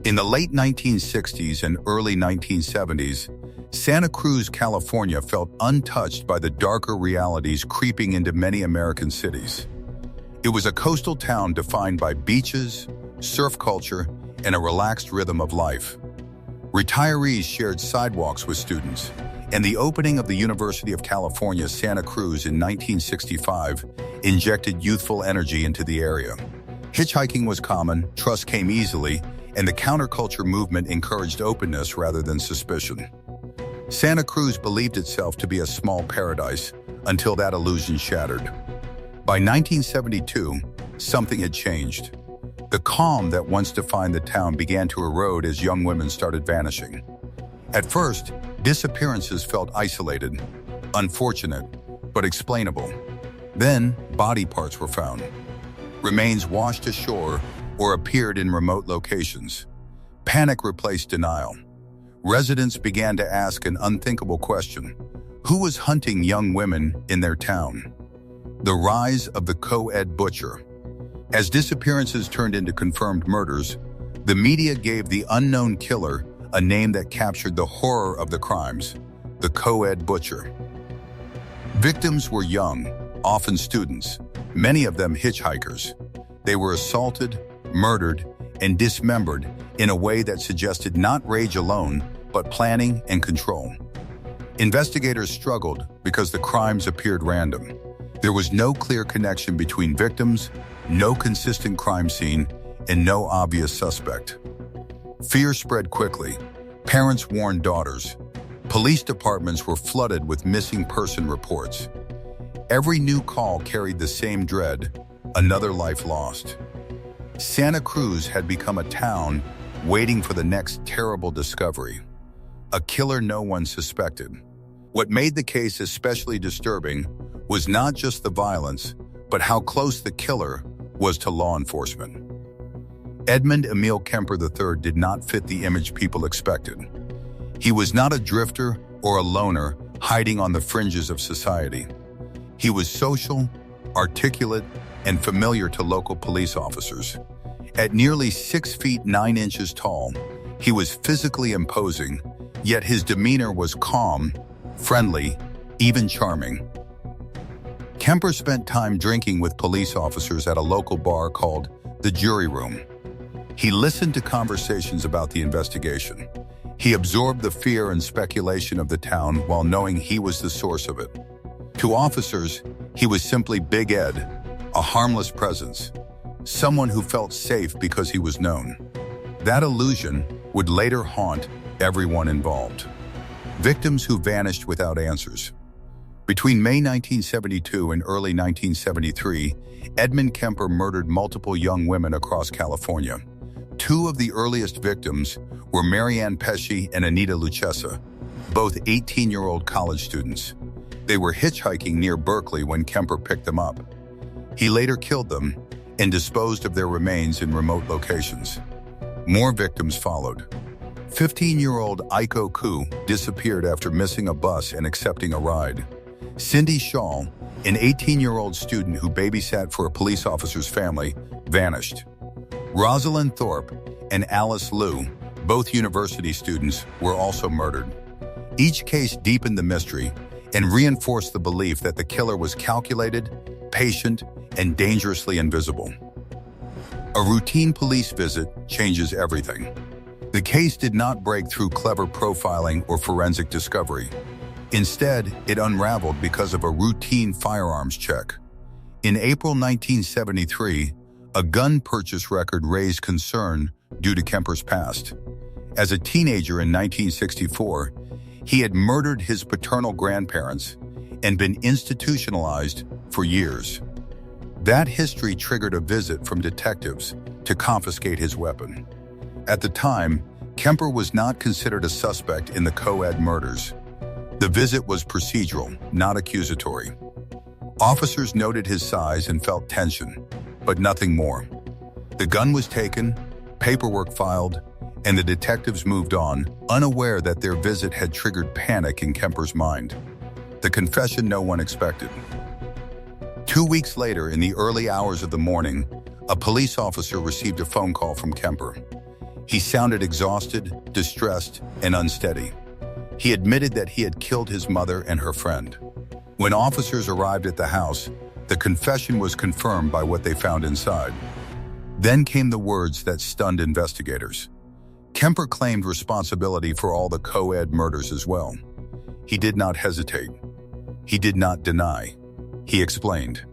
In the late 1960s and early 1970s, Santa Cruz, California felt untouched by the darker realities creeping into many American cities. It was a coastal town defined by beaches, surf culture, and a relaxed rhythm of life. Retirees shared sidewalks with students, and the opening of the University of California, Santa Cruz in 1965 injected youthful energy into the area. Hitchhiking was common, trust came easily, and the counterculture movement encouraged openness rather than suspicion. Santa Cruz believed itself to be a small paradise until that illusion shattered. By 1972, something had changed. The calm that once defined the town began to erode as young women started vanishing. At first, disappearances felt isolated, unfortunate, but explainable. Then, body parts were found. Remains washed ashore or appeared in remote locations. Panic replaced denial. Residents began to ask an unthinkable question: who was hunting young women in their town? The rise of the co-ed butcher. As disappearances turned into confirmed murders, the media gave the unknown killer a name that captured the horror of the crimes: the co-ed butcher. Victims were young, often students, many of them hitchhikers. They were assaulted, murdered, and dismembered in a way that suggested not rage alone, but planning and control. Investigators struggled because the crimes appeared random. There was no clear connection between victims, no consistent crime scene, and no obvious suspect. Fear spread quickly. Parents warned daughters. Police departments were flooded with missing person reports. Every new call carried the same dread: another life lost. Santa Cruz had become a town waiting for the next terrible discovery: a killer no one suspected. What made the case especially disturbing was not just the violence, but how close the killer was to law enforcement. Edmund Kemper III did not fit the image people expected. He was not a drifter or a loner hiding on the fringes of society. He was social, articulate, and familiar to local police officers. At nearly 6 feet 9 inches tall, he was physically imposing, yet his demeanor was calm, friendly, even charming. Kemper spent time drinking with police officers at a local bar called the Jury Room. He listened to conversations about the investigation. He absorbed the fear and speculation of the town while knowing he was the source of it. To officers, he was simply Big Ed, a harmless presence, someone who felt safe because he was known. That illusion would later haunt everyone involved. Victims who vanished without answers. Between May 1972 and early 1973, Edmund Kemper murdered multiple young women across California. Two of the earliest victims were Marianne Pesci and Anita Lucchesa, both 18-year-old college students. They were hitchhiking near Berkeley when Kemper picked them up. He later killed them and disposed of their remains in remote locations. More victims followed. 15-year-old Aiko Koo disappeared after missing a bus and accepting a ride. Cindy Shaw, an 18-year-old student who babysat for a police officer's family, vanished. Rosalind Thorpe and Alice Liu, both university students, were also murdered. Each case deepened the mystery and reinforced the belief that the killer was calculated, patient, and dangerously invisible. A routine police visit changes everything. The case did not break through clever profiling or forensic discovery. Instead, it unraveled because of a routine firearms check. In April 1973, a gun purchase record raised concern due to Kemper's past. As a teenager in 1964, he had murdered his paternal grandparents and been institutionalized for years. That history triggered a visit from detectives to confiscate his weapon. At the time, Kemper was not considered a suspect in the co-ed murders. The visit was procedural, not accusatory. Officers noted his size and felt tension, but nothing more. The gun was taken, paperwork filed, and the detectives moved on, unaware that their visit had triggered panic in Kemper's mind. The confession no one expected. 2 weeks later, in the early hours of the morning, a police officer received a phone call from Kemper. He sounded exhausted, distressed, and unsteady. He admitted that he had killed his mother and her friend. When officers arrived at the house, the confession was confirmed by what they found inside. Then came the words that stunned investigators. Kemper claimed responsibility for all the co-ed murders as well. He did not hesitate. He did not deny. He explained.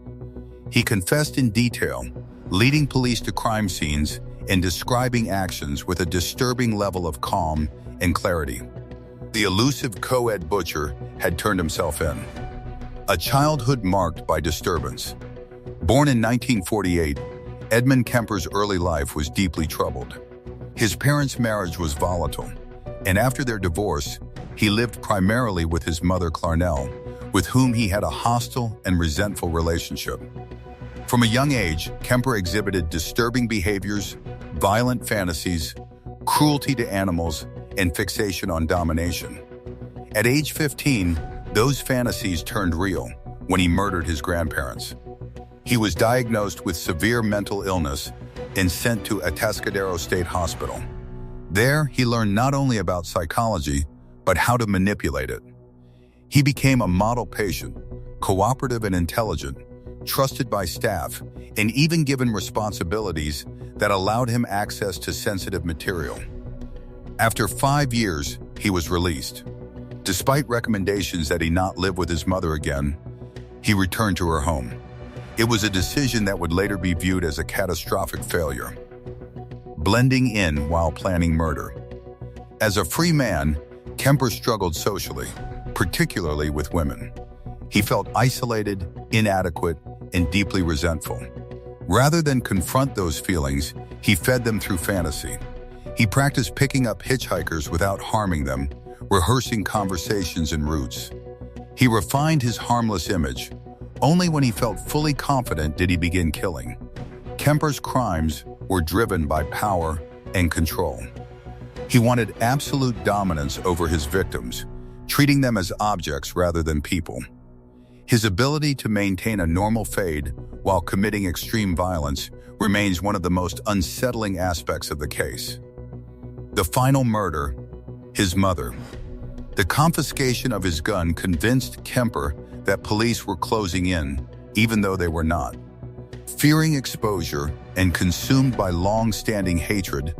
He confessed in detail, leading police to crime scenes and describing actions with a disturbing level of calm and clarity. The elusive co-ed butcher had turned himself in. A childhood marked by disturbance. Born in 1948, Edmund Kemper's early life was deeply troubled. His parents' marriage was volatile, and after their divorce, he lived primarily with his mother Clarnell, with whom he had a hostile and resentful relationship. From a young age, Kemper exhibited disturbing behaviors, violent fantasies, cruelty to animals, and fixation on domination. At age 15, those fantasies turned real when he murdered his grandparents. He was diagnosed with severe mental illness and sent to Atascadero State Hospital. There, he learned not only about psychology, but how to manipulate it. He became a model patient, cooperative and intelligent, trusted by staff, and even given responsibilities that allowed him access to sensitive material. After 5 years, he was released. Despite recommendations that he not live with his mother again, he returned to her home. It was a decision that would later be viewed as a catastrophic failure. Blending in while planning murder. As a free man, Kemper struggled socially, particularly with women. He felt isolated, inadequate, and deeply resentful. Rather than confront those feelings, he fed them through fantasy. He practiced picking up hitchhikers without harming them, rehearsing conversations and routes. He refined his harmless image. Only when he felt fully confident did he begin killing. Kemper's crimes were driven by power and control. He wanted absolute dominance over his victims, treating them as objects rather than people. His ability to maintain a normal fade while committing extreme violence remains one of the most unsettling aspects of the case. The final murder, his mother. The confiscation of his gun convinced Kemper that police were closing in, even though they were not. Fearing exposure and consumed by long-standing hatred,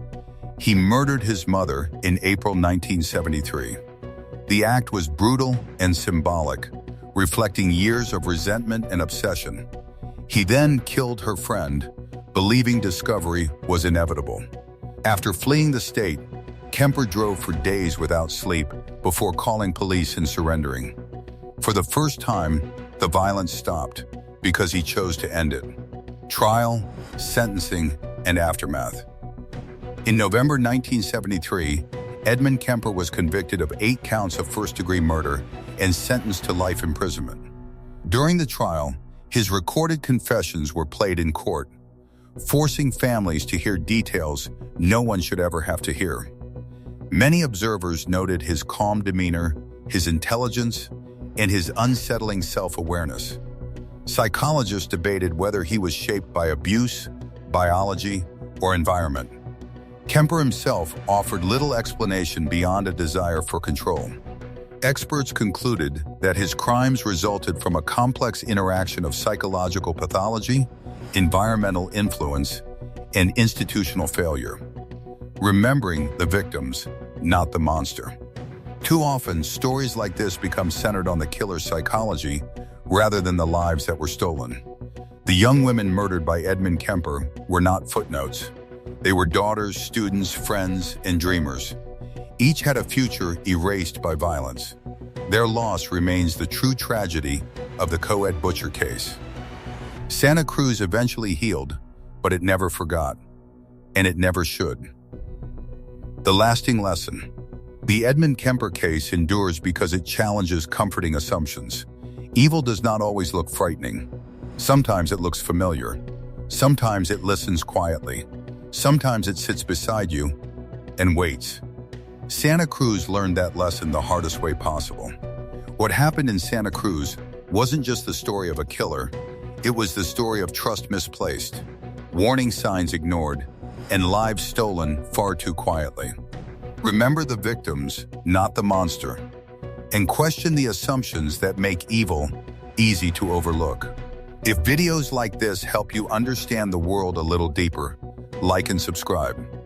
he murdered his mother in April 1973. The act was brutal and symbolic, reflecting years of resentment and obsession. He then killed her friend, believing discovery was inevitable. After fleeing the state, Kemper drove for days without sleep before calling police and surrendering. For the first time, the violence stopped because he chose to end it. Trial, sentencing, and aftermath. In November 1973, Edmund Kemper was convicted of 8 counts of first-degree murder and sentenced to life imprisonment. During the trial, his recorded confessions were played in court, forcing families to hear details no one should ever have to hear. Many observers noted his calm demeanor, his intelligence, and his unsettling self-awareness. Psychologists debated whether he was shaped by abuse, biology, or environment. Kemper himself offered little explanation beyond a desire for control. Experts concluded that his crimes resulted from a complex interaction of psychological pathology, environmental influence, and institutional failure. Remembering the victims, not the monster. Too often, stories like this become centered on the killer's psychology rather than the lives that were stolen. The young women murdered by Edmund Kemper were not footnotes. They were daughters, students, friends, and dreamers. Each had a future erased by violence. Their loss remains the true tragedy of the co-ed butcher case. Santa Cruz eventually healed, but it never forgot, and it never should. The lasting lesson. The Edmund Kemper case endures because it challenges comforting assumptions. Evil does not always look frightening. Sometimes it looks familiar. Sometimes it listens quietly. Sometimes it sits beside you and waits. Santa Cruz learned that lesson the hardest way possible. What happened in Santa Cruz wasn't just the story of a killer, it was the story of trust misplaced, warning signs ignored, and lives stolen far too quietly. Remember the victims, not the monster, and question the assumptions that make evil easy to overlook. If videos like this help you understand the world a little deeper, like and subscribe.